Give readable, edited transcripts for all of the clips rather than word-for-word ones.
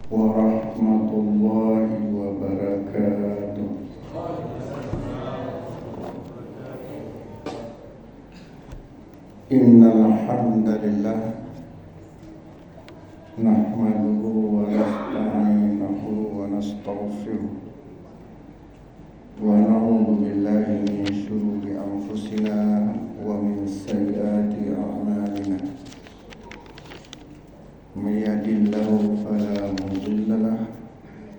warahmatullahi wabarakatuh. Innal hamdalillah nahmaduhu wa nasta'inuhu wa nastaghfiruh wa na'udzu billahi min shururi anfusina wa min sayyiati a'malina. May yahdihillahu fala mudilla lahu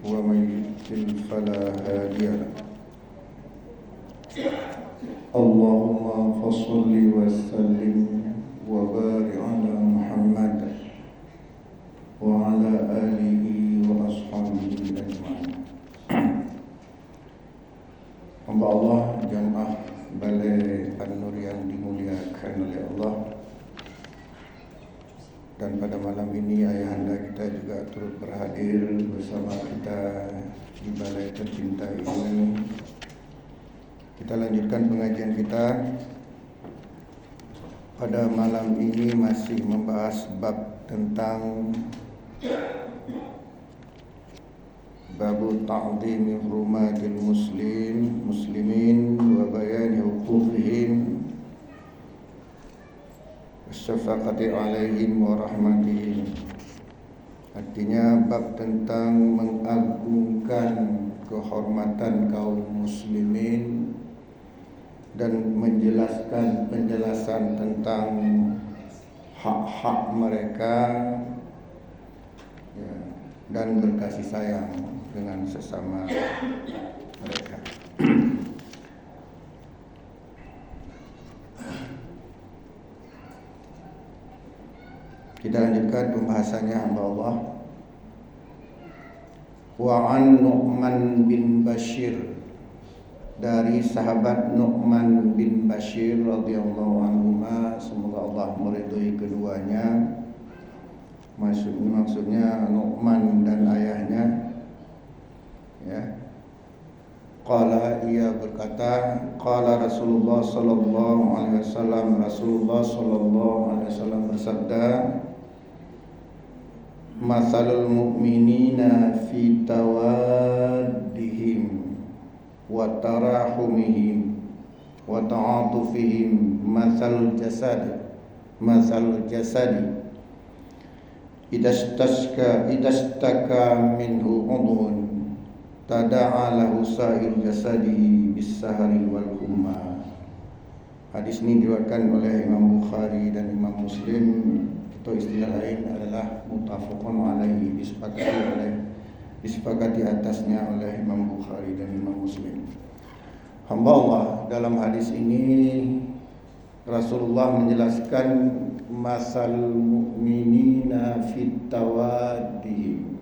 wa may yudlil fala hadiya lahu. Allahumma fasholli wa sallim wa barik ala Muhammad wa ala alihi wa ashabihi ajma'in. Hamba Allah, jamaah Balai An-Nur yang dimuliakan oleh Allah. Dan pada malam ini ayahanda kita juga turut berhadir bersama kita di balai tercinta ini. Kita lanjutkan pengajian kita. Pada malam ini masih membahas bab tentang babu ta'zimi hurumatil muslimin wa bayani huquqihim syafaqati alaihim wa rahmatihim. Artinya bab tentang mengagungkan kehormatan kaum muslimin dan menjelaskan penjelasan tentang hak-hak mereka, ya, dan berkasih sayang dengan sesama mereka. Kita lanjutkan pembahasannya, hamba Allah. Wa an Nu'man bin Bashir, dari sahabat Nu'man bin Bashir radhiyallahu anhuma, semoga Allah meridhai keduanya. Maksudnya Nu'man dan ayahnya, ya. Qala, ia berkata, qala Rasulullah sallallahu alaihi wasallam, Rasulullah sallallahu alaihi wasallam bersabda, masalul mu'minina fi tawaddihim wa tarahumihim wa ta'atufihim masalul jasadi idastaka minhu udhun tada'a lahu sa'ir jasadihi bis-sahari wal humma. Hadis ini diriwayatkan oleh Imam Bukhari dan Imam Muslim, atau istilah lain adalah muttafaqun alaihi, disepakati atasnya oleh Imam Bukhari dan Imam Muslim. Hamba Allah, dalam hadis ini Rasulullah menjelaskan masal mu'minina fit tawaddihim,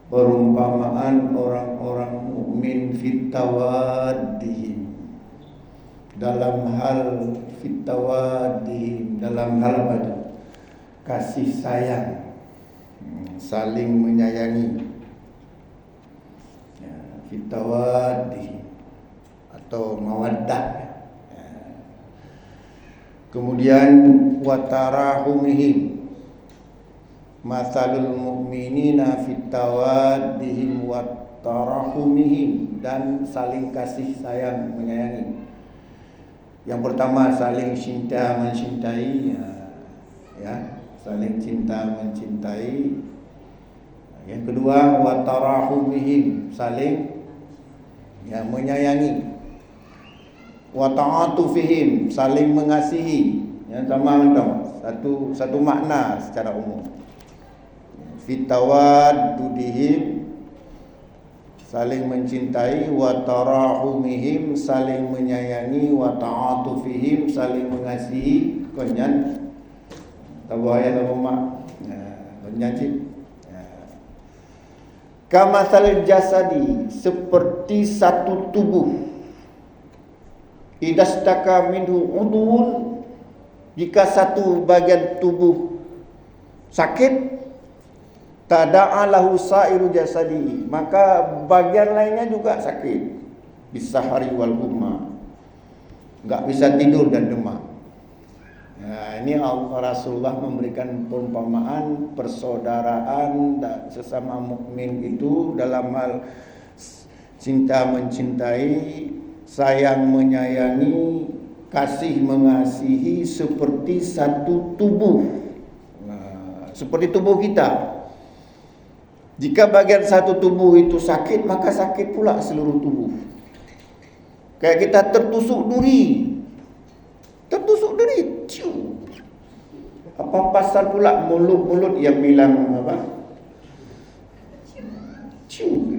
perumpamaan orang-orang mukmin fit tawaddihim, dalam hal fit tawaddihim, dalam hal kasih sayang, saling menyayangi, ya, fit tawaddihim atau mawaddah, ya. Kemudian watarahumihim, masalul mu'minina fit tawaddihim watarahumihim, dan saling kasih sayang menyayangi. Yang pertama saling cinta mencintai, ya, saling cinta mencintai. Yang kedua watarahumihim, saling, ya, menyayangi. Wa ta'atufihim, saling mengasihi. Yang sama satu makna secara umum. Fit tawaddudihim, saling mencintai, wa tarahumihim, saling menyayangi, wa ta'atufihim, saling mengasihi. Konyan tabuhaya tabuma, konyan. Kamathal jasadi, seperti satu tubuh. Idastaka minhu udhun, jika satu bagian tubuh sakit, tada'a lahu sa'iru jasadi, maka bagian lainnya juga sakit. Bisahari wal humma, enggak bisa tidur dan demam. Nah, ini Rasulullah memberikan perumpamaan persaudaraan dan sesama mukmin itu dalam hal cinta mencintai, sayang menyayangi, kasih mengasihi seperti satu tubuh. Nah, seperti tubuh kita. Jika bagian satu tubuh itu sakit, maka sakit pula seluruh tubuh. Kayak kita tertusuk duri. Ciu. Apa pasal pula mulut-mulut yang bilang apa? Ciu.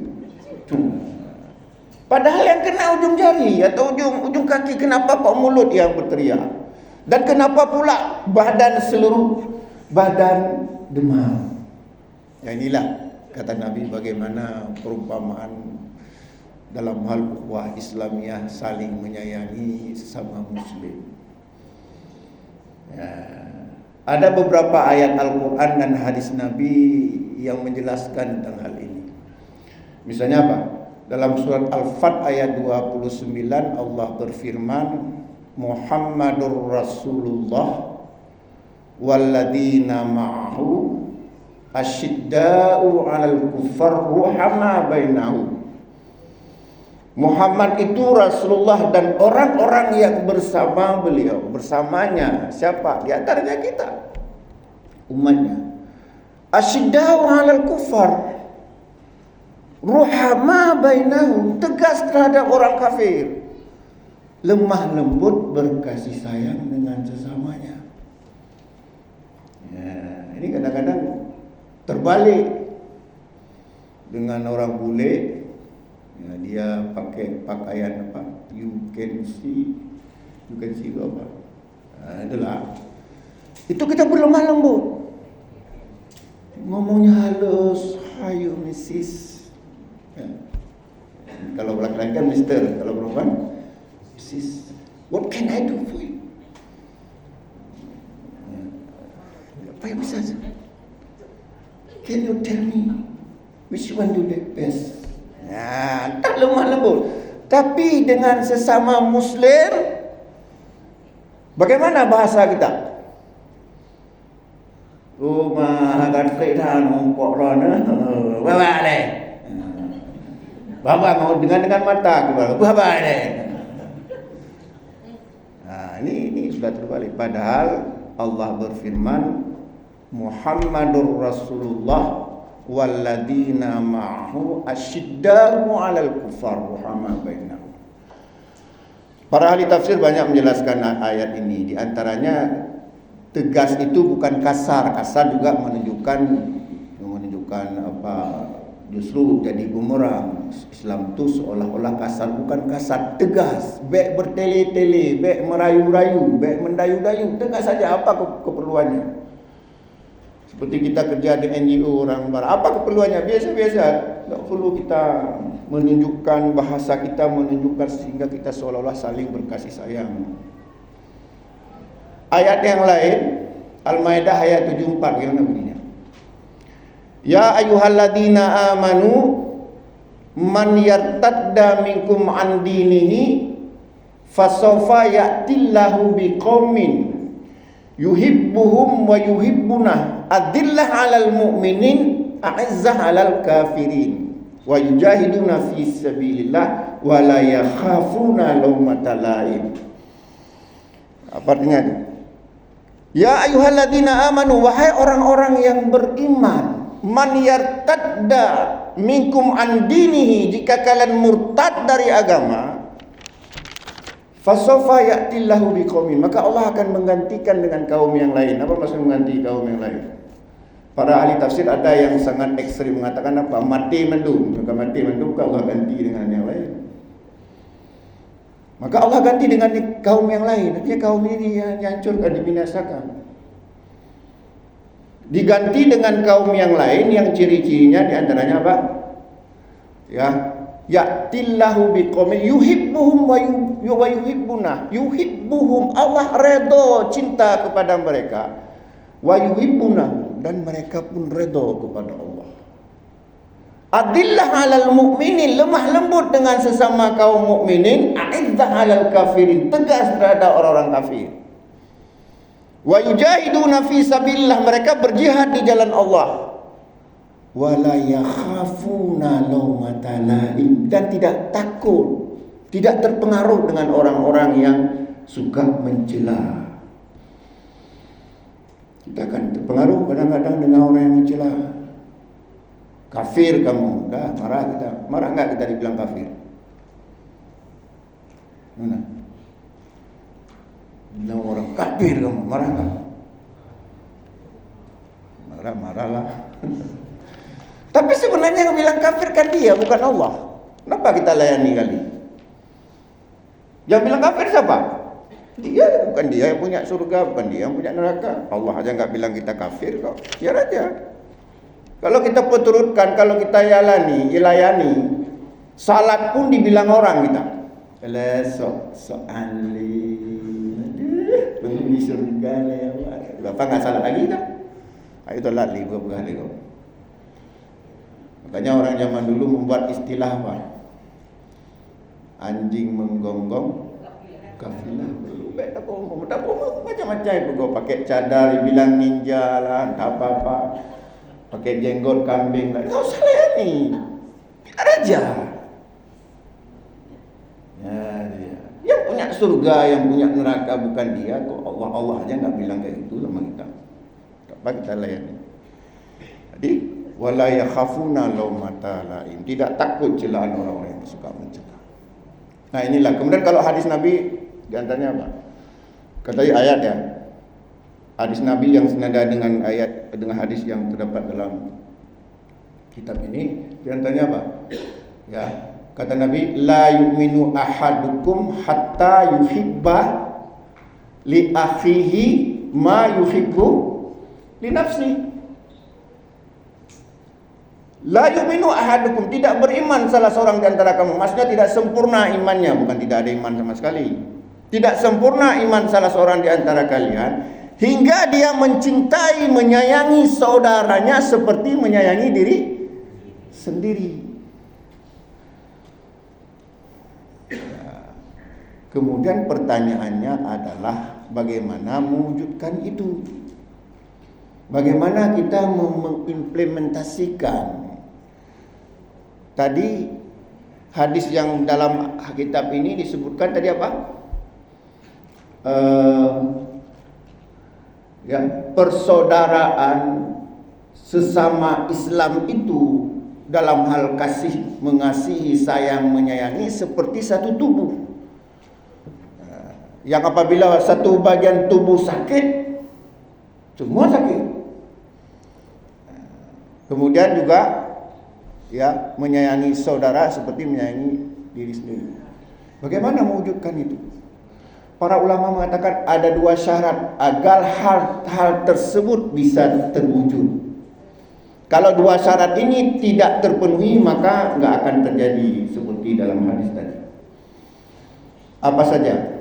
Padahal yang kena ujung jari atau ujung kaki, kenapa kok mulut yang berteriak? Dan kenapa pula seluruh badan demam? Ya inilah kata Nabi bagaimana perumpamaan dalam hal ukhuwah Islamiyah, saling menyayangi sesama muslim. Ya. Ada beberapa ayat Al-Quran dan hadis Nabi yang menjelaskan tentang hal ini. Misalnya apa? Dalam surat Al-Fat ayat 29 Allah berfirman, Muhammadur Rasulullah walladzina ma'ahu asyidda'u 'alal kuffar ruhama bainahum. Muhammad itu Rasulullah dan orang-orang yang bersama beliau, bersamanya siapa? Di antaranya kita, umatnya. Asyidda'u 'alal kuffar ruhama bainahum, tegas terhadap orang kafir, lemah lembut berkasih sayang dengan sesamanya. Ya, ini kadang-kadang terbalik dengan orang bule. Ya, dia pakai pakaian apa? You can see itu apa? Itulah. Itu kita berlemah lembut. Ngomongnya halus, hayu Mrs. Ya. Kalau laki-laki kan Mister, kalau perempuan Mrs. What can I do for you? Apa yang bisa? Can you tell me which one do the best? Nah, tak lemah lembut. Tapi dengan sesama muslim, bagaimana bahasa kita? Makan kedan umpok rona, bawa deh. Bawa mau dengan mata, bawa deh. Nah, ini sudah terbalik. Padahal Allah berfirman, Muhammadur Rasulullah walladzina ma'ahu asyidda'u 'alal kuffar ruhama bainahum. Para ahli tafsir banyak menjelaskan ayat ini. Di antaranya tegas itu bukan kasar. Kasar juga menunjukkan apa? Justru jadi bumerang. Islam itu seolah-olah kasar, bukan kasar, tegas. Baik bertele-tele, baik merayu-rayu, baik mendayu-dayu, tegas saja apa keperluannya. Seperti kita kerja di NGO orang barat, apa keperluannya? Biasa-biasa. Tak perlu kita menunjukkan bahasa kita, menunjukkan sehingga kita seolah-olah saling berkasih sayang. Ayat yang lain, Al-Maidah ayat 74, gimana bunyinya? Ya ayyuhalladzina amanu man yartadda minkum an dinihi fasawfa ya'tillahu biqaumin yuhibbuhum wa yuhibbunah adillah 'alal mu'minin a'izzah 'alal kafirin wa yujahiduna fi sabilillah wa la yakhafuna lawmata laim. Apa artinya itu? Ya ayyuhalladzina amanu, wahai orang-orang yang beriman, man yartadda minkum an dinihi, jika kalian murtad dari agama, fasawfa ya'tillahu biqaumin, maka Allah akan menggantikan dengan kaum yang lain. Apa maksud mengganti kaum yang lain? Para ahli tafsir ada yang sangat ekstrim mengatakan apa? Mati mendung. Maka mati mendung Allah ganti dengan yang lain. Maka Allah ganti dengan kaum yang lain. Artinya kaum ini yang dihancurkan, dibinasakan. Diganti dengan kaum yang lain yang ciri-cirinya diantaranya apa? Ya, ya'tillahu biqaumin yuhibbuhum wa yuhibbuna. Yuhibbuhum, Allah redha, cinta kepada mereka. Wa yuhibbuna, dan mereka pun redha kepada Allah. Adillah 'alal mu'minin, lemah lembut dengan sesama kaum mukminin. A'izzah 'alal kafirin, tegas terhadap orang-orang kafir. Wa yujahiduna fi sabilillah, mereka berjihad di jalan Allah. Wala yakhafuna laumata laim, dan tidak takut, tidak terpengaruh dengan orang-orang yang suka mencela. Kita akan terpengaruh kadang-kadang dengan orang yang mencela. Kafir kamu, dah marah kita. Marah enggak kita dibilang kafir? Mana? Bilang orang kafir kamu, marah enggak? Marah-marahlah. Tapi sebenarnya yang bilang kafir kan dia, bukan Allah. Kenapa kita layani kali? Yang bilang kafir siapa? Dia, bukan dia yang punya surga, bukan dia yang punya neraka. Allah aja nggak bilang kita kafir kok. Biar aja. Kalau kita peturutkan, kalau kita layani, salat pun dibilang orang kita. Sok alim, penghuni surga lewat. Bapak nggak salat lagi tak? Ayo tolat beberapa kali kok. Makanya orang zaman dulu membuat istilah apa? Anjing menggonggong kafilah. Tak macam-macam itu. Pakai cadar, bilang ninja lah, tak apa-apa. Pakai jenggot kambing lah. Tak usah layani. Biar aja. Ya, dia. Yang punya surga, yang punya neraka bukan dia kok. Allah aja nggak bilang kayak gitu sama kita. Tak apa kita layani. Jadi wala yakhafuna laumata laim, tidak takut celaan orang-orang yang suka mencela. Nah inilah. Kemudian kalau hadis Nabi di antaranya apa? Kata ayat ya. Hadis Nabi yang senada dengan ayat, dengan hadis yang terdapat dalam kitab ini, di antaranya apa? Ya, kata Nabi, la yu'minu ahadukum hatta yuhibba li akhihi ma yuhibbu li nafsi. La yu'minu ahadukum, tidak beriman salah seorang di antara kamu. Maksudnya tidak sempurna imannya, bukan tidak ada iman sama sekali. Tidak sempurna iman salah seorang di antara kalian hingga dia mencintai, menyayangi saudaranya seperti menyayangi diri sendiri. Kemudian pertanyaannya adalah bagaimana mewujudkan itu? Bagaimana kita mengimplementasikan? Tadi hadis yang dalam kitab ini disebutkan tadi apa? Persaudaraan sesama Islam itu dalam hal kasih, mengasihi, sayang, menyayangi seperti satu tubuh. Yang apabila satu bagian tubuh sakit, semua sakit. Kemudian juga menyayangi saudara seperti menyayangi diri sendiri. Bagaimana mewujudkan itu? Para ulama mengatakan ada dua syarat agar hal tersebut bisa terwujud. Kalau dua syarat ini tidak terpenuhi, maka nggak akan terjadi seperti dalam hadis tadi. Apa saja?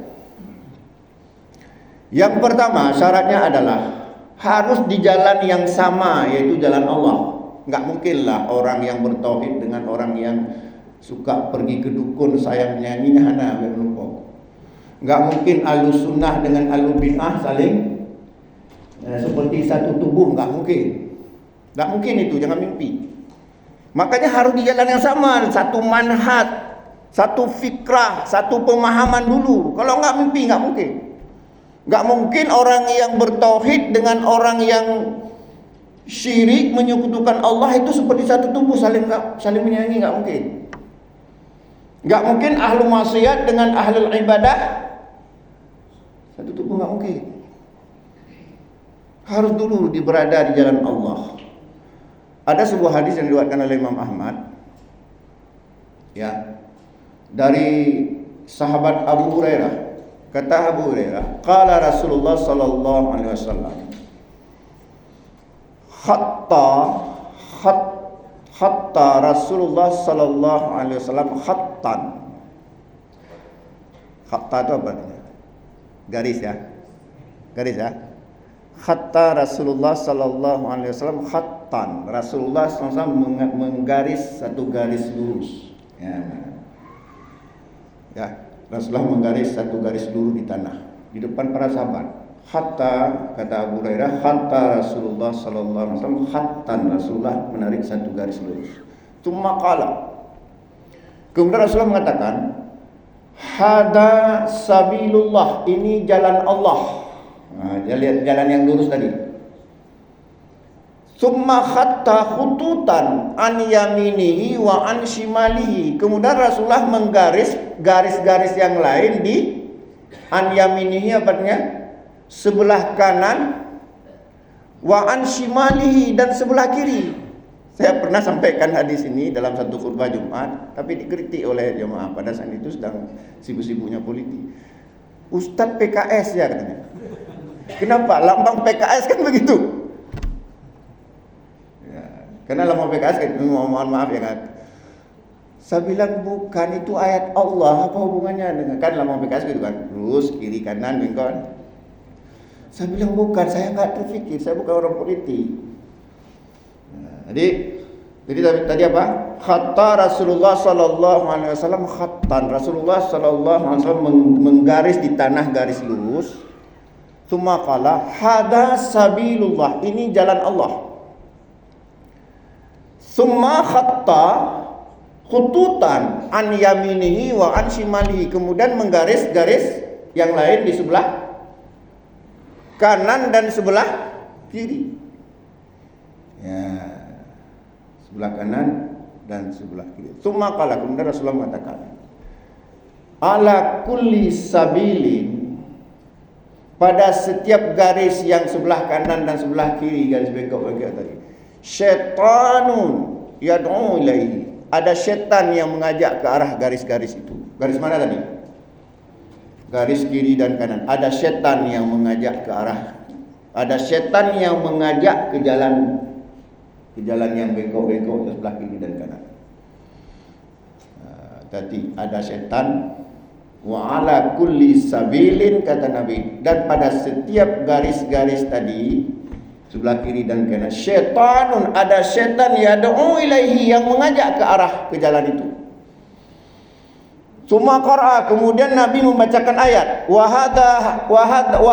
Yang pertama syaratnya adalah harus di jalan yang sama, yaitu jalan Allah. Nggak mungkinlah orang yang bertauhid dengan orang yang suka pergi ke dukun, sayang menyayangi hana berlupa. Nggak mungkin ahlu sunnah dengan ahlu bid'ah saling seperti satu tubuh, nggak mungkin. Nggak mungkin itu, jangan mimpi. Makanya harus di jalan yang sama, satu manhaj, satu fikrah, satu pemahaman dulu. Kalau nggak mimpi, nggak mungkin. Nggak mungkin orang yang bertauhid dengan orang yang syirik menyekutukan Allah itu seperti satu tubuh, saling menyayangi, nggak mungkin. Nggak mungkin ahlu maksiat dengan ahlul ibadah satu tubuh, nggak mungkin. Harus dulu berada di jalan Allah. Ada sebuah hadis yang diriwayatkan oleh Imam Ahmad, dari sahabat Abu Hurairah. Kata Abu Hurairah, qala Rasulullah sallallahu alaihi wasallam, hatta Rasulullah sallallahu alaihi wasallam khattan. Khatta itu apa? Garis ya. Hatta Rasulullah sallallahu alaihi wasallam khattan. Rasulullah SAW menggaris satu garis lurus. Rasulullah menggaris satu garis lurus di tanah di depan para sahabat. Hatta, kata Abu Hurairah, hatta Rasulullah sallallahu alaihi wasallam, hattan Rasulullah menarik satu garis lurus. Tsumma qala. Kemudian Rasulullah mengatakan, hada sabilullah, ini jalan Allah. Nah, lihat jalan yang lurus tadi. Tsumma khatta khututan an yaminihi wa an shimalihi. Kemudian Rasulullah menggaris garis-garis yang lain di an yaminihi, artinya sebelah kanan, wa an shimalihi, dan sebelah kiri. Saya pernah sampaikan hadis ini dalam satu khutbah Jumat, tapi dikritik oleh jemaah pada saat itu sedang sibuk-sibuknya politik. Ustadz PKS ya katanya. Kenapa? Lambang PKS kan begitu. Ya, karena lambang PKS kan, mohon maaf ya kan. Saya bilang bukan, itu ayat Allah, apa hubungannya dengan, kan lambang PKS gitu kan, lurus kiri kanan bengkok. Saya bilang bukan, saya nggak terpikir, saya bukan orang politik. Jadi tadi apa? Khatta Rasulullah sallallahu alaihi wasallam, khattan Rasulullah sallallahu alaihi wasallam menggaris di tanah garis lurus. Tsumma qala hada sabilullah, ini jalan Allah. Tsumma khatta khututan an yaminihi wa an shimalihi, kemudian menggaris garis yang lain di sebelah kanan dan sebelah kiri. Ya, sebelah kanan dan sebelah kiri. Tsumma qala, kemudian Rasulullah mengatakan, ala kulli sabilin, pada setiap garis yang sebelah kanan dan sebelah kiri, garis bengkok-bengkok tadi, syaitanun yad'u ilaihi, ada setan yang mengajak ke arah garis-garis itu. Garis mana tadi? Garis kiri dan kanan. Ada setan yang mengajak ke arah, ada setan yang mengajak ke jalan yang bengkok-bengkok di sebelah kiri dan kanan. Tadi ada setan. Wa ala kulli sabilin, kata Nabi, dan pada setiap garis-garis tadi sebelah kiri dan kanan, syaitanun, ada setan yad'u ilaihi, yang mengajak ke arah ke jalan itu. Summa qara'a, kemudian Nabi membacakan ayat, wa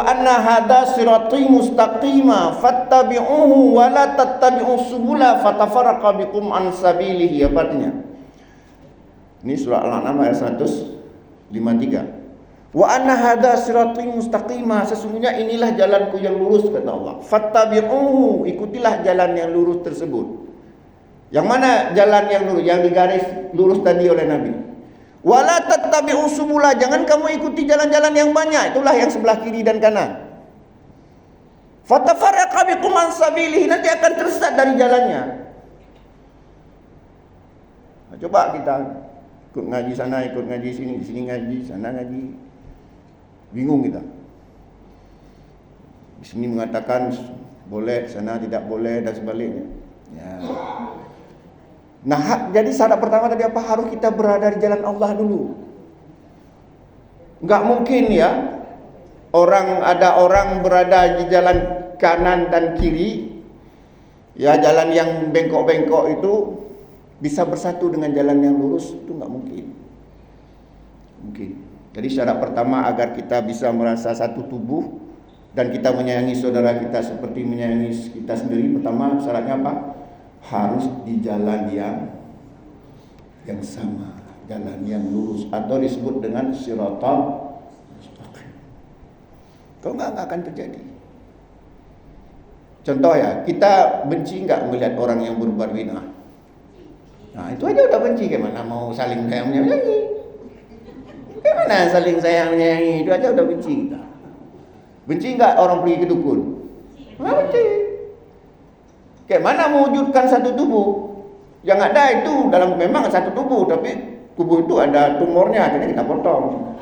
anna hadha sirati mustaqima fattabi'uhu wa la tattabi'us subula fatafarraqa bikum an sabilihi. Apa artinya? Ini surah Al-An'am ayat 153. Wa anna hadha sirati mustaqima, sesungguhnya inilah jalanku yang lurus, kata Allah. Fattabi'uhu, ikutilah jalan yang lurus tersebut. Yang mana jalan yang lurus? Yang digaris lurus tadi oleh Nabi. Wala tattabi'us subula, jangan kamu ikuti jalan-jalan yang banyak, itulah yang sebelah kiri dan kanan. Fatafarraqa bikum an sabilihi, nanti akan tersesat dari jalannya. Nah, coba kita ikut ngaji sana, ikut ngaji sini, di sini ngaji, sana ngaji, bingung kita. Di sini mengatakan boleh, sana tidak boleh, dan sebaliknya. Ya. Nah, jadi syarat pertama tadi apa? Harus kita berada di jalan Allah dulu. Enggak mungkin ya ada orang berada di jalan kanan dan kiri, ya jalan yang bengkok-bengkok itu bisa bersatu dengan jalan yang lurus, itu enggak mungkin. Mungkin. Jadi syarat pertama agar kita bisa merasa satu tubuh dan kita menyayangi saudara kita seperti menyayangi kita sendiri, pertama syaratnya apa? Harus di jalan yang sama, jalan yang lurus, atau disebut dengan siratal mustaqim. Kalau enggak akan terjadi. Contoh ya, kita benci enggak melihat orang yang berbuat zina? Nah, itu aja udah benci, gimana mau saling sayang menyayangi? Gimana saling sayang menyayangi? Itu aja udah benci kita. Benci enggak orang pergi ke dukun? Enggak benci. Kayak mana mewujudkan satu tubuh? Yang ada itu dalam memang satu tubuh, tapi tubuh itu ada tumornya, akhirnya kita potong.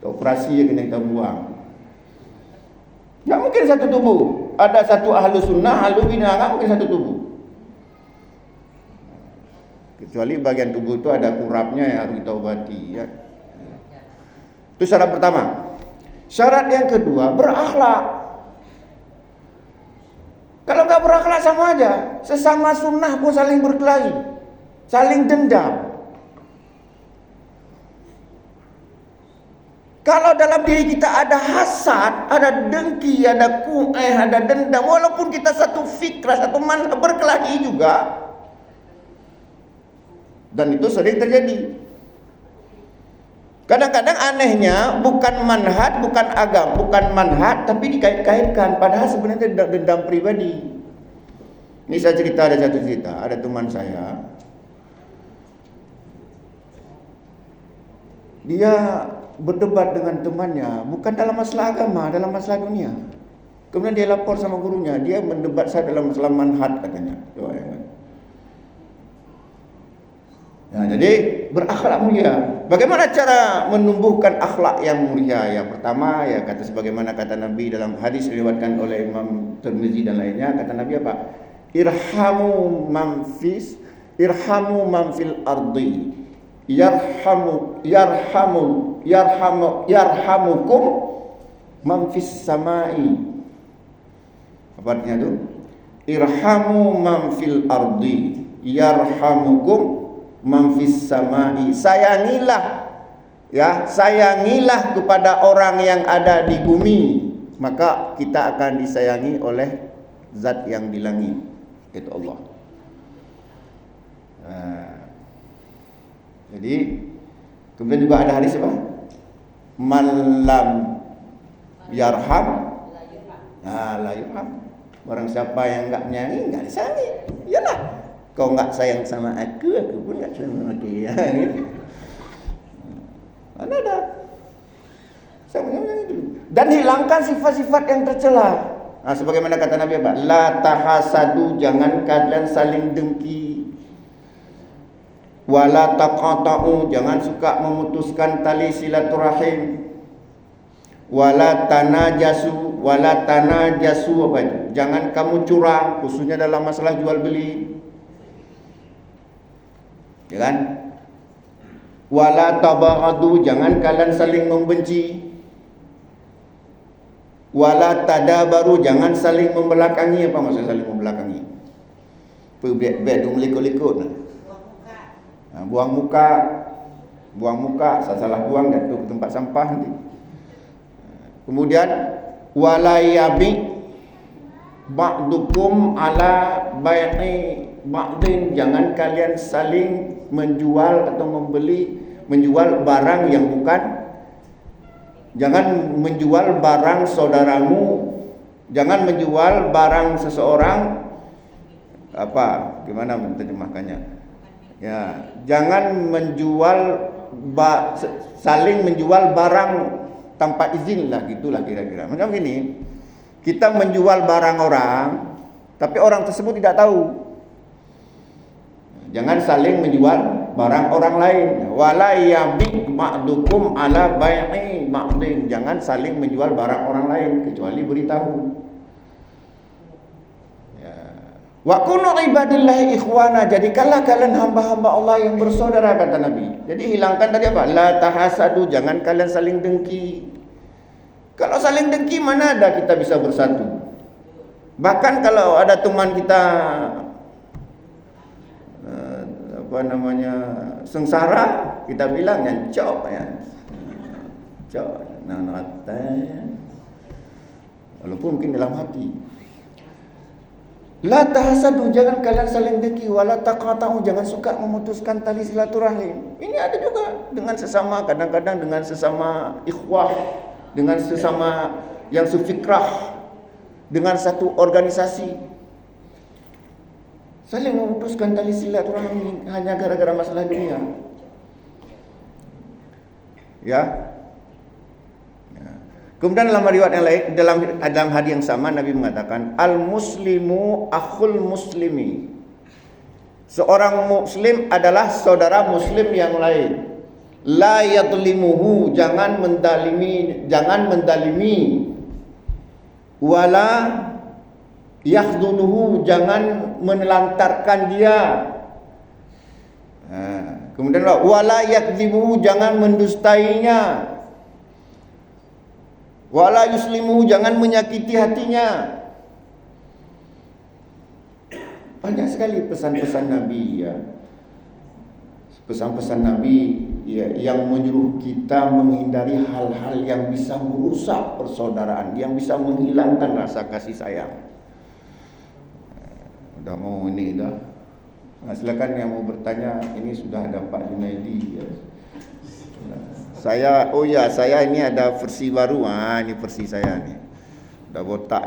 Operasi yang kita buang. Nggak mungkin satu tubuh. Ada satu ahlu sunnah, ahlu bidah, nggak mungkin satu tubuh. Kecuali bagian tubuh itu ada kurapnya yang harus kita obati. Ya. Itu syarat pertama. Syarat yang kedua, berakhlak. Kalau nggak berakhlak sama aja, sesama sunnah pun saling berkelahi, saling dendam. Kalau dalam diri kita ada hasad, ada dengki, ada ada dendam, walaupun kita satu fikrah, satu manhaj, berkelahi juga. Dan itu sering terjadi. Kadang-kadang anehnya bukan manhaj, bukan agama, bukan manhaj, tapi dikait-kaitkan. Padahal sebenarnya dendam pribadi. Ini saya cerita, ada satu cerita, ada teman saya. Dia berdebat dengan temannya, bukan dalam masalah agama, dalam masalah dunia. Kemudian dia lapor sama gurunya, dia mendebat saya dalam masalah manhaj katanya. Nah, jadi berakhlak mulia. Bagaimana cara menumbuhkan akhlak yang mulia? Yang pertama, ya kata sebagaimana kata Nabi dalam hadis diriwayatkan oleh Imam Tirmizi dan lainnya, kata Nabi apa? Irhamu man fil ardi. Yarhamukum man fis samai. Apa artinya itu? Irhamu man fil ardi yarhamukum man fis samai. Sayangilah kepada orang yang ada di bumi, maka kita akan disayangi oleh zat yang di langit, itu Allah. Jadi kemudian juga ada hadis apa? Man lam yarham la yurham. Barang siapa yang enggak menyayangi, enggak disayangi. Iyalah. Kau enggak sayang sama aku pun enggak sayang sama dia. Mana ada? Sayang dulu. Dan hilangkan sifat-sifat yang tercela. Nah, sebagaimana kata Nabi apa? La tahasadu, jangan kalian saling dengki. Wala taqata'u, jangan suka memutuskan tali silaturahim. Wala tanajasu apa itu? Jangan kamu curang, khususnya dalam masalah jual beli. Ya kan? Wala tabaghadu, jangan kalian saling membenci. Wala tadabaru, jangan saling membelakangi. Apa maksud saling membelakangi? Bek likut-likut. Buang muka, salah buang jatuh ke tempat sampah nanti. Kemudian wala yabi ba'dukum ala bai'i ba'din, jangan kalian saling menjual atau menjual barang yang bukan. Jangan menjual barang saudaramu, jangan menjual barang seseorang. Gimana menerjemahkannya? Ya, jangan saling menjual barang tanpa izin lah, gitulah kira-kira. Macam ini, kita menjual barang orang, tapi orang tersebut tidak tahu. Jangan saling menjual barang orang lain. Wala yabi ba'dukum ala bai'i ba'din, jangan saling menjual barang orang lain kecuali beritahu. Wa kunu ibadillahi ikhwana, jadikanlah kalian hamba-hamba Allah yang bersaudara, kata Nabi. Jadi hilangkan tadi apa? La tahasadu, jangan kalian saling dengki. Kalau saling dengki, mana ada kita bisa bersatu? Bahkan kalau ada teman kita sengsara, kita bilang yang cok ya. Cok, walaupun mungkin dalam hati. La tahasadu, jangan kalian saling dengki. Wala taqata'u, jangan suka memutuskan tali silaturahim. Ini ada juga dengan sesama, kadang-kadang dengan sesama ikhwah, dengan sesama yang sefikrah, dengan satu organisasi. Saling memutuskan tali silaturahim hanya gara-gara masalah dunia. Ya. Kemudian dalam riwayat yang lain, dalam hadis yang sama, Nabi mengatakan, al-muslimu akhul muslimi. Seorang muslim adalah saudara muslim yang lain. La yadlimuhu, jangan mendalimi. Wala yakhduluhu, jangan menelantarkan dia. Kemudian wala yakdzibuhu, jangan mendustainya. Wala yuslimu, jangan menyakiti hatinya. Banyak sekali pesan-pesan Nabi ya. Pesan-pesan Nabi yang menyuruh kita menghindari hal-hal yang bisa merusak persaudaraan, yang bisa menghilangkan rasa kasih sayang. Udah mau ini dah. Nah, silakan yang mau bertanya. Ini sudah ada Pak Junaidi. Ya. Saya ini ada versi baru. Ini versi saya nih. Udah botak.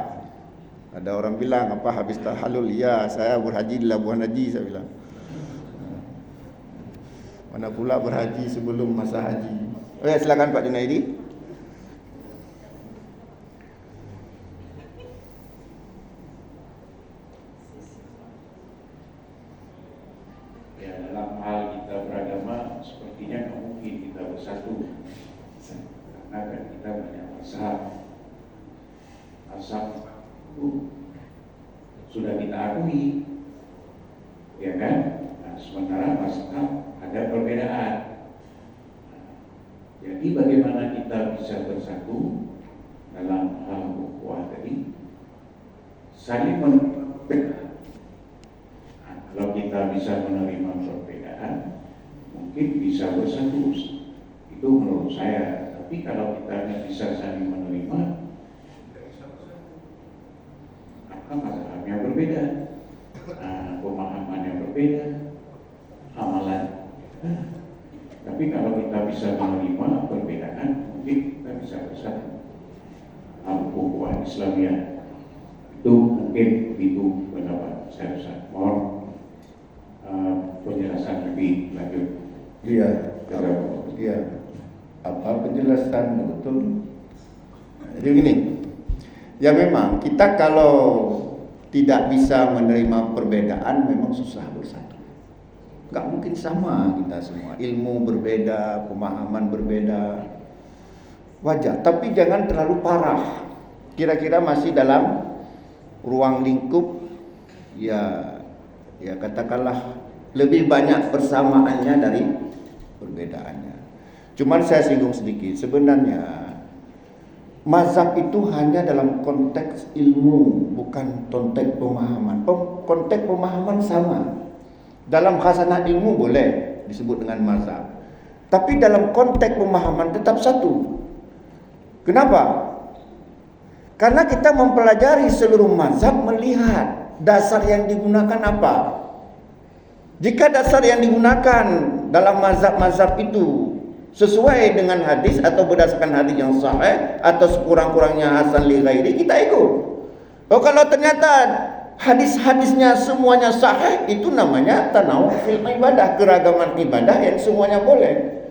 Ada orang bilang apa habis tahalul? Ya, saya berhaji di Labuan Haji, saya bilang. Mana pula berhaji sebelum masa haji. Ya, silakan Pak Junaidi. Ya, dalam hal kita beragama sepertinya tak mungkin kita bersatu, karena kan kita banyak mazhab. Mazhab itu sudah kita akui, ya kan? Nah, sementara mazhab ada perbedaan. Jadi bagaimana kita bisa bersatu dalam hal ukhuwah tadi? Saling menerima. Kalau kita bisa menerima perbedaan, mungkin bisa bersatu. Itu menurut saya. Tapi kalau kita tidak bisa saling menerima, maka mazhabnya berbeda, pemahamannya berbeda, amalan. Tapi kalau kita bisa menerima perbedaan, mungkin kita bisa bersatu. Ukhuwah Islamiyah itu mungkin begitu pendapat saya. Mohon penjelasan lebih lanjut. Iya. Apa penjelasan betul? Jadi gini. Ya memang kita kalau tidak bisa menerima perbedaan memang susah bersatu. Gak mungkin sama kita semua. Ilmu berbeda, pemahaman berbeda. Wajar, tapi jangan terlalu parah. Kira-kira masih dalam ruang lingkup ya katakanlah lebih banyak persamaannya dari perbedaannya. Cuman saya singgung sedikit. Sebenarnya mazhab itu hanya dalam konteks ilmu, bukan konteks pemahaman. Konteks pemahaman sama. Dalam khasanah ilmu boleh disebut dengan mazhab. Tapi dalam konteks pemahaman tetap satu. Kenapa? Karena kita mempelajari seluruh mazhab melihat dasar yang digunakan apa. Jika dasar yang digunakan dalam mazhab-mazhab itu sesuai dengan hadis atau berdasarkan hadis yang sahih atau sekurang-kurangnya hasan li ghairi, kita ikut. Kalau ternyata hadis-hadisnya semuanya sahih, itu namanya tanawwu fil ibadah, keragaman ibadah yang semuanya boleh.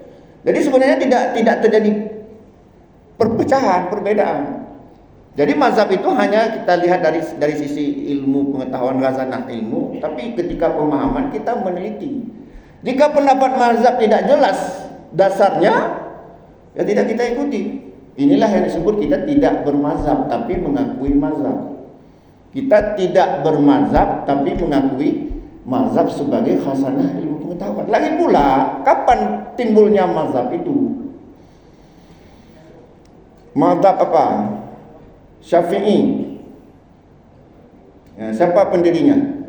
Jadi sebenarnya tidak terjadi perpecahan, perbedaan. Jadi mazhab itu hanya kita lihat dari sisi ilmu, pengetahuan, khazanah ilmu, tapi ketika pemahaman kita meneliti. Jika pendapat mazhab tidak jelas dasarnya, ya tidak kita ikuti. Inilah yang disebut kita tidak bermazhab tapi mengakui mazhab. Kita tidak bermazhab tapi mengakui mazhab sebagai khazanah ilmu pengetahuan. Lagi pula, kapan timbulnya mazhab itu? Mazhab apa? Syafi'i. Ya, siapa pendirinya?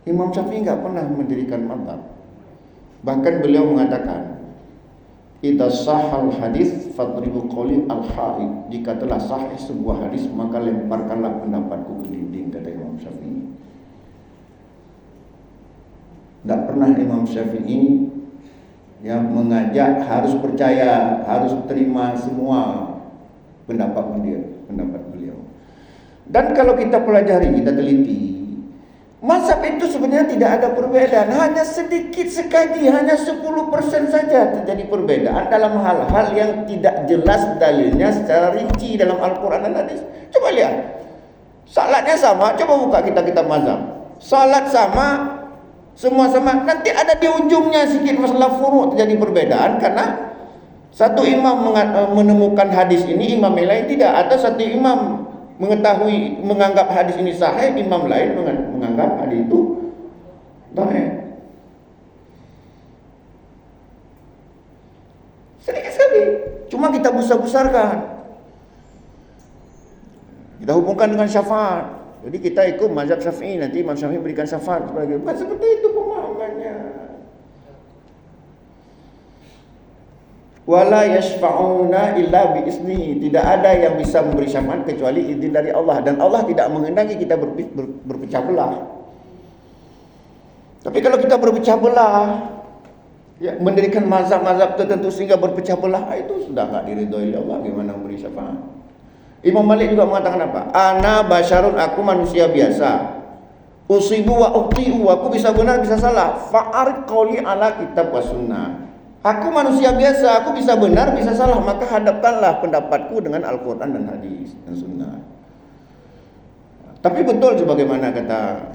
Imam Syafi'i enggak pernah mendirikan mazhab. Bahkan beliau mengatakan, "Idza sahhal hadis fadribu qawli al-haid." Jika telah sahih sebuah hadis, maka lemparkanlah pendapatku ke dinding, kata Imam Syafi'i. Enggak pernah Imam Syafi'i yang mengajak harus percaya, harus terima semua pendapat beliau. Dan kalau kita pelajari, kita teliti, mazhab itu sebenarnya tidak ada perbedaan, hanya sedikit sekali, hanya 10% saja terjadi perbedaan dalam hal-hal yang tidak jelas dalilnya secara rinci dalam Al-Quran dan hadis. Coba lihat, salatnya sama, coba buka kitab-kitab mazhab. Salat sama, semua sama, nanti ada di ujungnya sedikit masalah furu' terjadi perbedaan karena satu imam menemukan hadis ini, imam lain tidak, atau satu imam menganggap hadis ini sahih, imam lain menganggap hadis itu dhaif. Sedikit sekali, cuma kita besar-besarkan. Kita hubungkan dengan syafaat. Jadi kita ikut mazhab Syafi'i, nanti Imam Syafi'i berikan syafaat sebagai, bukan seperti itu pemahamannya. wala yashfa'una illa biiznihi, tidak ada yang bisa memberi syafaat kecuali izin dari Allah, dan Allah tidak menghendaki kita berpecah belah. Tapi kalau kita berpecah belah, ya, mendirikan mazhab-mazhab tertentu sehingga berpecah belah, itu sudah enggak diridhoi Allah, gimana memberi syafaat? Imam Malik juga mengatakan apa? Ana basyarun, aku manusia biasa. Usibu wa ukhti'u, aku bisa benar bisa salah. Fa'arid qawli ala kitab wa sunnah. Aku manusia biasa, aku bisa benar bisa salah, maka hadapkanlah pendapatku dengan Al-Quran dan hadis dan sunnah. Tapi betul sebagaimana kata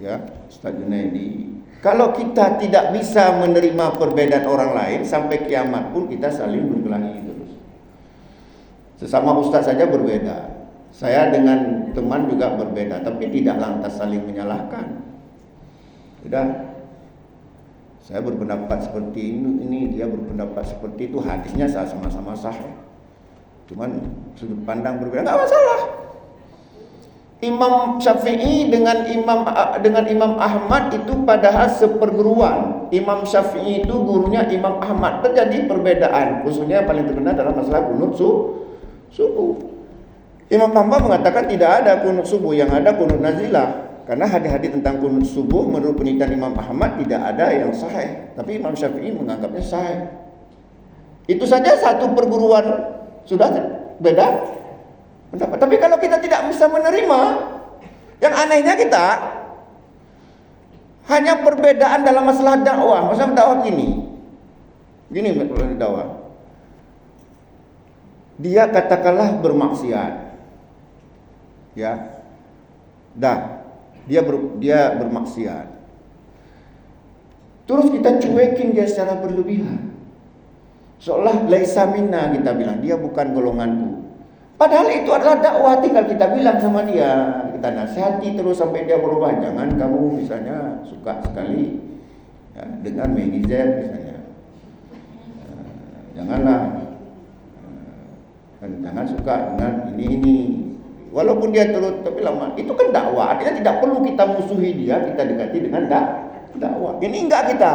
ya Ustaz Junaidi, kalau kita tidak bisa menerima perbedaan orang lain, sampai kiamat pun kita saling berkelahi terus. Sesama ustaz saja berbeda. Saya dengan teman juga berbeda, tapi tidak lantas saling menyalahkan. Sudah, saya berpendapat seperti ini, dia berpendapat seperti itu, hadisnya sama-sama sahih. Cuman sudut pandang berbeda, enggak masalah. Imam Syafi'i dengan Imam Ahmad itu padahal seperguruan. Imam Syafi'i itu gurunya Imam Ahmad. Terjadi perbedaan, khususnya paling terkenal dalam masalah kunut subuh. Imam Ahmad mengatakan tidak ada kunut subuh, yang ada kunut nazilah. Karena hadis-hadis tentang kunut subuh menurut penelitian Imam Ahmad tidak ada yang sahih. Tapi Imam Syafi'i menganggapnya sahih. Itu saja satu perguruan sudah beda pendapat. Tapi kalau kita tidak bisa menerima, yang anehnya kita hanya perbedaan dalam masalah dakwah. Masalah dakwah gini dakwah. Dia katakanlah bermaksiat. Ya. Dia bermaksiat. Terus kita cuekin dia secara berlebihan. Seolah laisa minna, kita bilang dia bukan golonganku. Padahal itu adalah dakwah, tinggal kita bilang sama dia, kita nasihati terus sampai dia berubah. Jangan kamu misalnya suka sekali ya, dengan netizen misalnya. Janganlah. Jangan suka dengan ini. Walaupun dia turut, tapi lama itu kan dakwah. Artinya tidak perlu kita musuhi dia, kita dekati dengan dakwah. Ini enggak kita.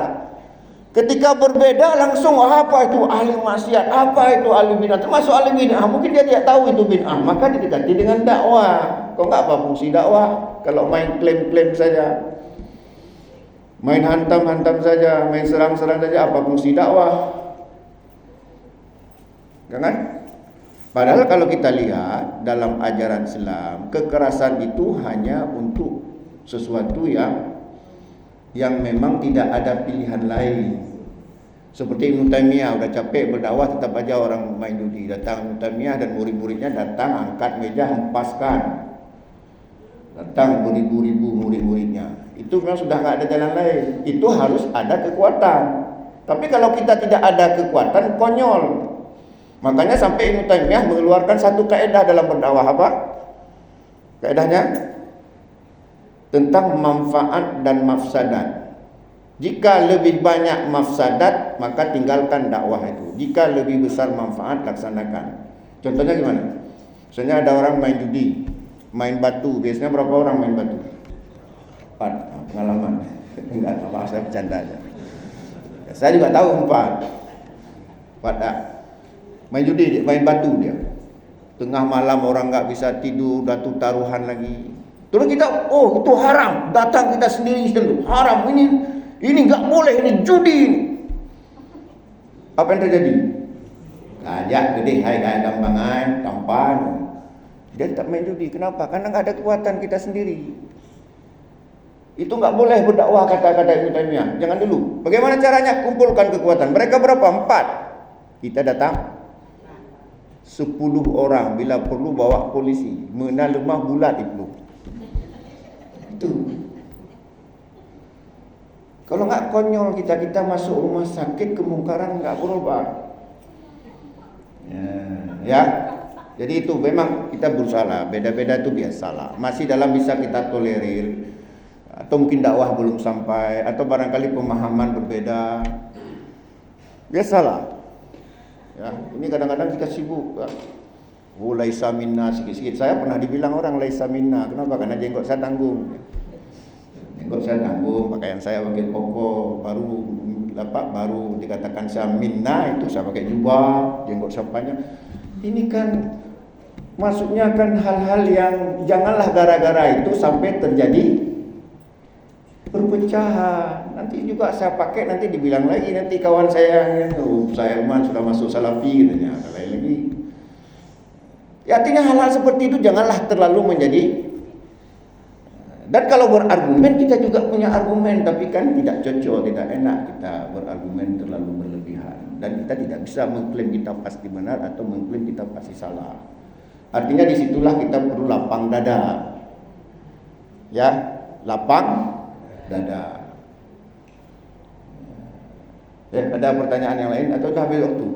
Ketika berbeda langsung apa itu ahli maksiat, apa itu ahli bid'ah, termasuk ahli bid'ah. Mungkin dia tidak tahu itu bid'ah, maka didekati dengan dakwah. Kok enggak apa fungsi dakwah? Kalau main klaim-klaim saja, main hantam-hantam saja, main serang-serang saja, apa fungsi dakwah? Jangan. Padahal kalau kita lihat dalam ajaran Islam, kekerasan itu hanya untuk sesuatu yang memang tidak ada pilihan lain. Seperti Ibnu Taimiyah udah capek berdakwah, tetap aja orang main judi. Datang Ibnu Taimiyah dan murid-muridnya datang, angkat meja, hempaskan. Datang beribu-ribu murid-muridnya. Itu memang sudah nggak ada jalan lain. Itu harus ada kekuatan. Tapi kalau kita tidak ada kekuatan, konyol. Makanya sampai Ibnu Taimiyah mengeluarkan satu kaidah dalam berdakwah, apa? Kaidahnya tentang manfaat dan mafsadat. Jika lebih banyak mafsadat, maka tinggalkan dakwah itu. Jika lebih besar manfaat, laksanakan. Contohnya gimana? Misalnya ada orang main judi, main batu. Biasanya berapa orang main batu? 4. Pengalaman. Enggak apa, saya bercanda aja. Saya juga tahu 4. Main judi dia, main batu dia. Tengah malam orang enggak bisa tidur, batu taruhan lagi. Terus kita, oh itu haram. Datang kita sendiri, haram. Ini enggak boleh, ini judi ini. Apa yang terjadi? Ajak gede, hai gampangan, tampan. Dia tak main judi. Kenapa? Karena enggak ada kekuatan kita sendiri. Itu enggak boleh berdakwah, kata-kata Ibnu Taimiyah. Jangan dulu. Bagaimana caranya? Kumpulkan kekuatan. Mereka berapa? 4. Kita datang 10 orang, bila perlu bawa polisi, mengenal lemah bulat itu. Kalau enggak konyol kita masuk rumah sakit, kemungkaran enggak berubah. Ya. Jadi itu memang kita berusaha, beda-beda itu biasalah. Masih dalam bisa kita tolerir. Atau mungkin dakwah belum sampai, atau barangkali pemahaman berbeda. Biasalah. Ya, ini kadang-kadang kita sibuk. Laisa minna sikit-sikit. Saya pernah dibilang orang laisa minna. Kenapa? Karena jenggot saya tanggung. jenggot saya tanggung, pakaian saya pakai koko, baru dikatakan saya minna, itu saya pakai jubah, jenggot saya panjang. Ini kan maksudnya kan hal-hal yang janganlah gara-gara itu sampai terjadi perpecahan. Nanti juga saya pakai, nanti dibilang lagi nanti kawan saya, saya sudah masuk salafi katanya, lain lagi. Ya, artinya hal-hal seperti itu janganlah terlalu menjadi. Dan kalau berargumen, kita juga punya argumen, tapi kan tidak cocok, tidak enak kita berargumen terlalu berlebihan. Dan kita tidak bisa mengklaim kita pasti benar atau mengklaim kita pasti salah. Artinya disitulah kita perlu lapang dada. Ya, lapang dada. Ya, ada pertanyaan yang lain atau sudah habis waktu?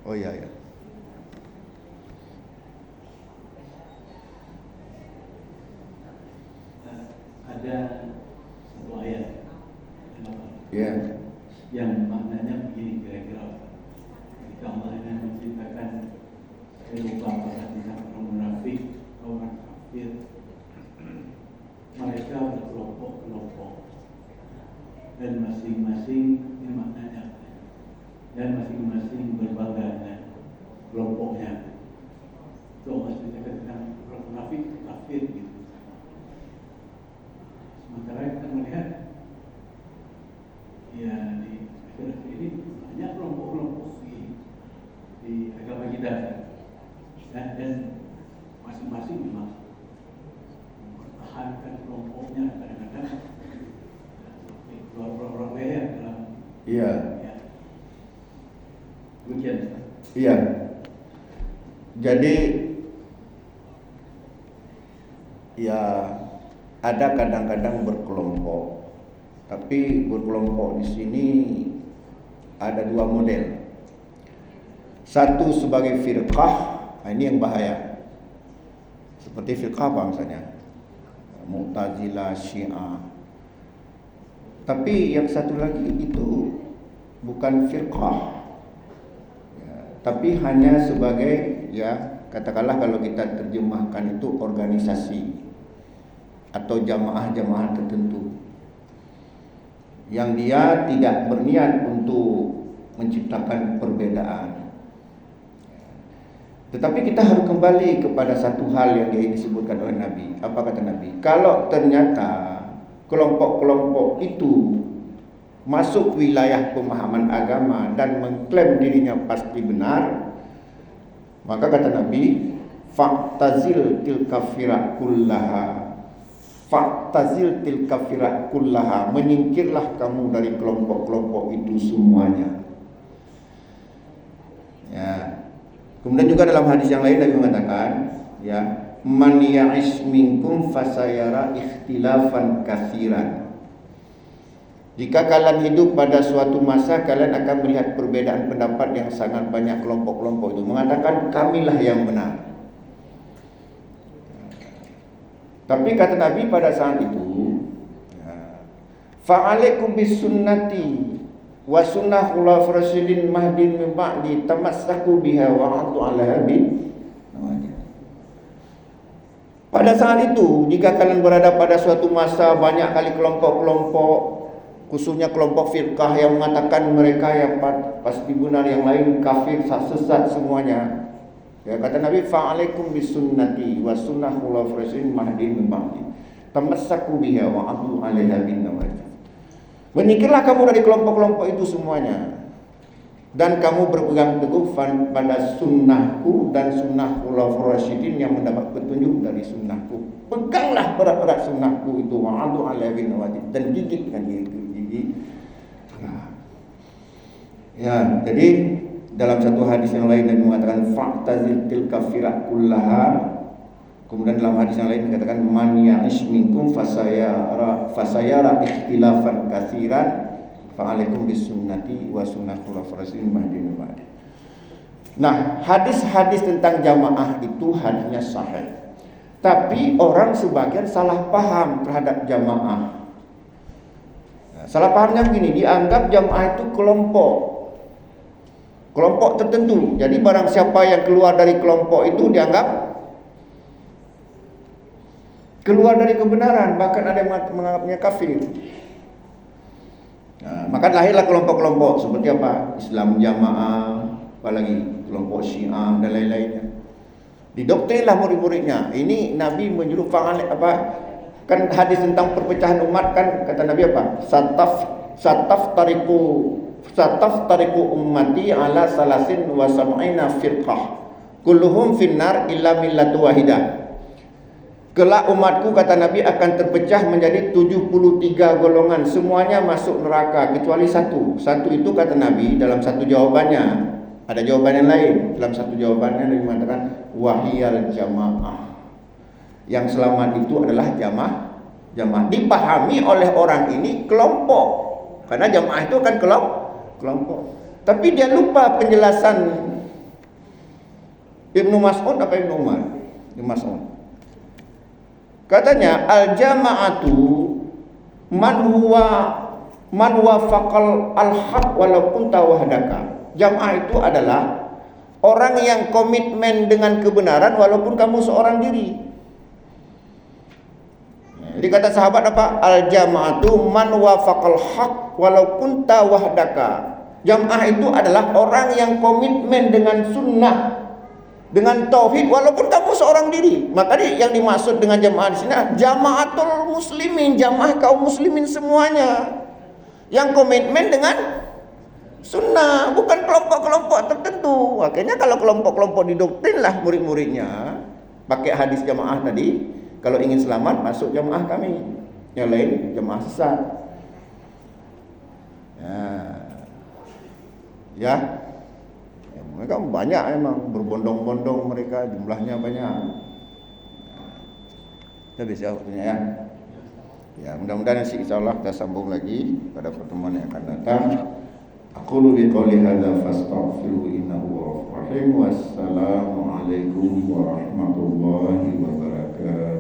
Oh iya ya. Ada satu ayat yang maknanya begini kira-kira, ketika Allah yang menceritakan kehidupan orang munafik, orang kafir, mereka berkelompok-kelompok dan masing-masing ini maknanya, dan masing-masing berbangga kelompoknya. Itu Allah ceritakan tentang orang munafik, kafir gitu. Sementara kita melihat ya di akhir-akhir ini banyak kelompok-kelompok di agama kita, dan masing-masing memang mempertahankan kelompoknya, kadang-kadang keluar leher dalam. Iya. Ya. Demikian. Iya. Jadi ya ada kadang-kadang berkelompok, tapi berkelompok di sini ada dua model. Satu sebagai firqah, ini yang bahaya. Seperti firqah apa misalnya? Mu'tazilah, Syiah. Tapi yang satu lagi itu bukan firqah, ya, tapi hanya sebagai, ya katakanlah kalau kita terjemahkan itu organisasi atau jamaah-jamaah tertentu yang dia tidak berniat untuk menciptakan perbedaan. Tetapi kita harus kembali kepada satu hal yang disebutkan oleh Nabi. Apa kata Nabi? Kalau ternyata kelompok-kelompok itu masuk wilayah pemahaman agama dan mengklaim dirinya pasti benar, maka kata Nabi, fa'tazil tilka firaq kullaha. Fa'tazil tilka firaq kullaha, menyingkirlah kamu dari kelompok-kelompok itu semuanya. Ya. Kemudian juga dalam hadis yang lain Nabi mengatakan, ya, man ya'ish minkum fasayara ikhtilafan katsiran. Jika kalian hidup pada suatu masa, kalian akan melihat perbedaan pendapat yang sangat banyak. Kelompok-kelompok itu mengatakan kamilah yang benar. Tapi kata Nabi pada saat itu, fa'alaikum bisunnati wa sunnah khulafa'ir rasyidin mahdin min ba'di tamassaku biha wa 'addu 'alaiha bin. Pada saat itu, jika kalian berada pada suatu masa banyak kali kelompok-kelompok, khususnya kelompok firqah yang mengatakan mereka yang pasti benar, yang lain kafir, sesat semuanya. Ya, kata Nabi, fa'alaikum bisunnati wa sunnah khulafa'ir rasyidin mahdin min ba'di tamassaku biha wa 'addu 'alaiha bin nawajid. Menyingkirlah kamu dari kelompok-kelompok itu semuanya, dan kamu berpegang teguh pada sunnahku dan sunnah khulafa'ir rasyidin yang mendapat petunjuk dari sunnahku. Peganglah berat-berat sunnahku itu, wa 'addu 'alaiha bin nawajid, dan gigit dengan gigi. Ya, jadi dalam satu hadis yang lain Nabi mengatakan fa'tazil tilka firaq kullaha. Kemudian dalam hadis yang lain dikatakan man ya'ish minkum fasayara ikhtilafan katsiran fa'alaikum bisunnati wa sunnah khulafa'ir rasyidin mahdin ba'di. Nah, hadis-hadis tentang jamaah itu hadisnya sahih. Tapi orang sebagian salah paham terhadap jamaah. Nah, salah pahamnya begini, dianggap jamaah itu kelompok tertentu. Jadi barang siapa yang keluar dari kelompok itu dianggap keluar dari kebenaran, bahkan ada yang menganggapnya kafir. Nah, maka lahirlah kelompok-kelompok seperti apa? Islam Jamaah, apalagi kelompok Syiah dan lain-lainnya. Didoktrinlah murid-muridnya. Ini Nabi menyuruh kan hadis tentang perpecahan umat kan kata Nabi apa? Sataf tariku ummati ala salasin wa sab'ina firqah kulluhum finnar illa millatu wahidah. Kelak umatku kata Nabi akan terpecah menjadi 73 golongan, semuanya masuk neraka kecuali satu. Satu itu kata Nabi dalam satu jawabannya. Ada jawaban yang lain. Dalam satu jawabannya Nabi mengatakan wahiyal jamaah. Yang selamat itu adalah jamaah. Dipahami oleh orang ini kelompok. Karena jamaah itu kan kelompok. Tapi dia lupa penjelasan Ibnu Mas'ud apa Ibnu Umar? Ibnu Mas'ud. Katanya al-jama'atu man wafaqal al-haq walaupun tawahdaka. Jamaah itu adalah orang yang komitmen dengan kebenaran walaupun kamu seorang diri. Jadi kata sahabat apa? Al-jama'atu man wafaqal haq walaupun tawahdaka. Jamaah itu adalah orang yang komitmen dengan sunnah, dengan tauhid walaupun kamu seorang diri. Maka yang dimaksud dengan jamaah di sini jamaatul muslimin, jamaah kaum muslimin semuanya yang komitmen dengan sunnah, bukan kelompok-kelompok tertentu. Makanya kalau kelompok-kelompok didoktrinlah murid-muridnya pakai hadis jamaah tadi, kalau ingin selamat masuk jamaah kami, yang lain jamaah sesat. Ya. Mereka banyak memang berbondong-bondong, mereka jumlahnya banyak. Habis ya waktunya ya. Ya, mudah-mudahan insyaallah kita sambung lagi pada pertemuan yang akan datang. Aqulu biqouli hadza fastaghfiru innahu ghafurur rahim. Wassalamu alaikum warahmatullahi wabarakatuh.